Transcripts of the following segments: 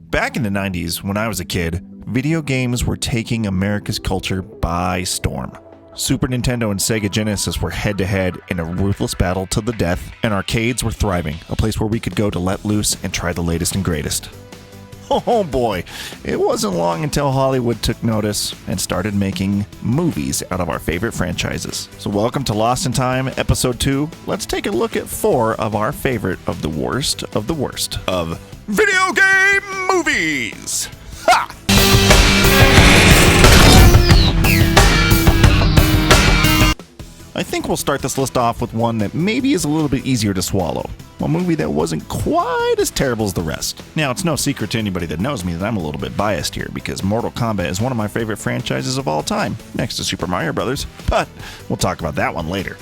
Back in the 90s, when I was a kid, video games were taking America's culture by storm. Super Nintendo and Sega Genesis were head-to-head in a ruthless battle to the death, and arcades were thriving, a place where we could go to let loose and try the latest and greatest. Oh boy, it wasn't long until Hollywood took notice and started making movies out of our favorite franchises. So welcome to Lost in Time, Episode 2. Let's take a look at 4 of our favorite of the worst of video game movies. Ha! I think we'll start this list off with one that maybe is a little bit easier to swallow. A movie that wasn't quite as terrible as the rest. Now, it's no secret to anybody that knows me that I'm a little bit biased here because Mortal Kombat is one of my favorite franchises of all time, next to Super Mario Bros., but we'll talk about that one later.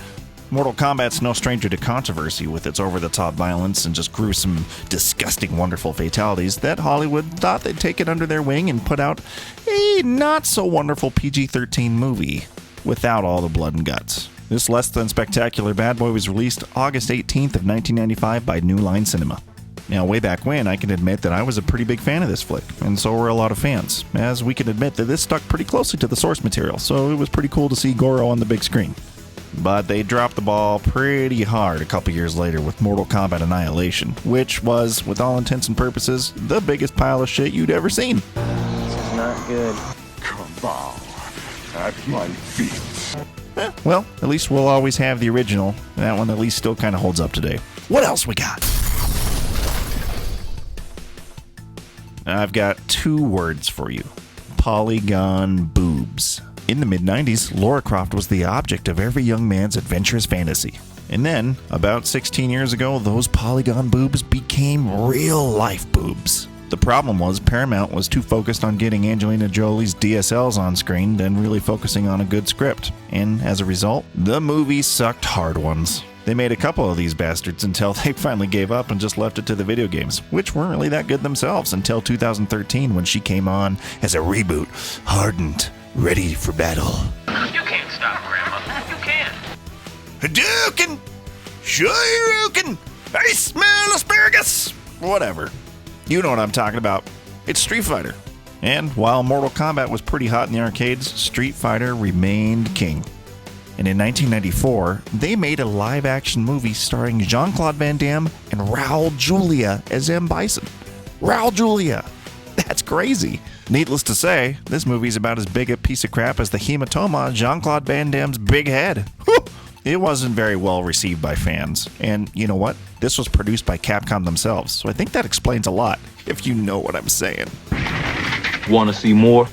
Mortal Kombat's no stranger to controversy with its over-the-top violence and just gruesome, disgusting, wonderful fatalities that Hollywood thought they'd take it under their wing and put out a not-so-wonderful PG-13 movie without all the blood and guts. This less than spectacular bad boy was released August 18th of 1995 by New Line Cinema. Now, way back when, I can admit that I was a pretty big fan of this flick, and so were a lot of fans, as we can admit that this stuck pretty closely to the source material, so it was pretty cool to see Goro on the big screen. But they dropped the ball pretty hard a couple years later with Mortal Kombat Annihilation, which was, with all intents and purposes, the biggest pile of shit you'd ever seen. This is not good. Come bow at my feet. Well, at least we'll always have the original. That one at least still kind of holds up today. What else we got? I've got 2 words for you. Polygon boobs. In the mid-90s, Lara Croft was the object of every young man's adventurous fantasy. And then, about 16 years ago, those polygon boobs became real-life boobs. The problem was Paramount was too focused on getting Angelina Jolie's DSLs on screen than really focusing on a good script. And as a result, the movie sucked hard ones. They made a couple of these bastards until they finally gave up and just left it to the video games, which weren't really that good themselves until 2013 when she came on as a reboot, hardened, ready for battle. You can't stop, Grandma. You can't. Hadouken! Shoryuken! I smell asparagus! Whatever. You know what I'm talking about. It's Street Fighter. And while Mortal Kombat was pretty hot in the arcades, Street Fighter remained king. And in 1994, they made a live-action movie starring Jean-Claude Van Damme and Raul Julia as M. Bison. Raul Julia! That's crazy. Needless to say, this movie's about as big a piece of crap as the hematoma on Jean-Claude Van Damme's big head. Whew! It wasn't very well received by fans. And you know what? This was produced by Capcom themselves, so I think that explains a lot, if you know what I'm saying. Want to see more?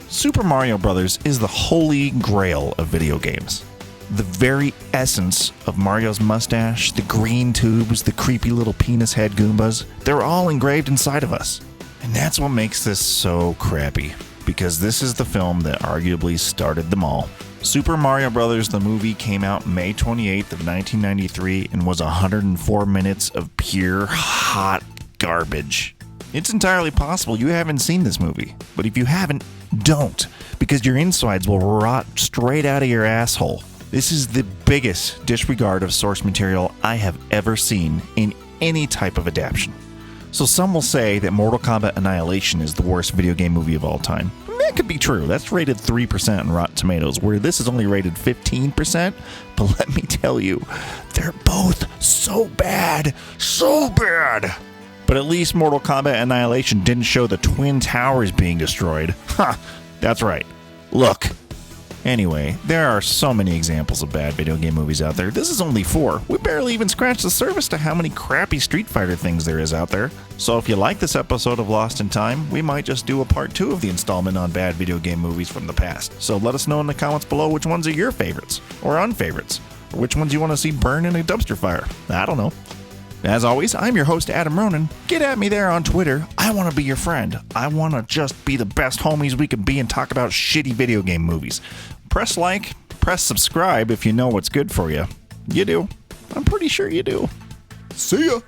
Super Mario Bros. Is the holy grail of video games. The very essence of Mario's mustache, the green tubes, the creepy little penis head Goombas, they're all engraved inside of us. And that's what makes this so crappy, because this is the film that arguably started them all. Super Mario Bros. The movie came out May 28th of 1993 and was 104 minutes of pure hot garbage. It's entirely possible you haven't seen this movie, but if you haven't, don't, because your insides will rot straight out of your asshole. This is the biggest disregard of source material I have ever seen in any type of adaptation. So some will say that Mortal Kombat Annihilation is the worst video game movie of all time. That could be true. That's rated 3% on Rotten Tomatoes, where this is only rated 15%. But let me tell you, they're both so bad. So bad. But at least Mortal Kombat Annihilation didn't show the Twin Towers being destroyed. Ha! That's right. Look. Anyway, there are so many examples of bad video game movies out there. This is only 4. We barely even scratched the surface to how many crappy Street Fighter things there is out there. So if you like this episode of Lost in Time, we might just do a part 2 of the installment on bad video game movies from the past. So let us know in the comments below which ones are your favorites, or unfavorites, or which ones you want to see burn in a dumpster fire. I don't know. As always, I'm your host, Adam Ronin. Get at me there on Twitter. I want to be your friend. I want to just be the best homies we can be and talk about shitty video game movies. Press like, press subscribe if you know what's good for you. You do. I'm pretty sure you do. See ya!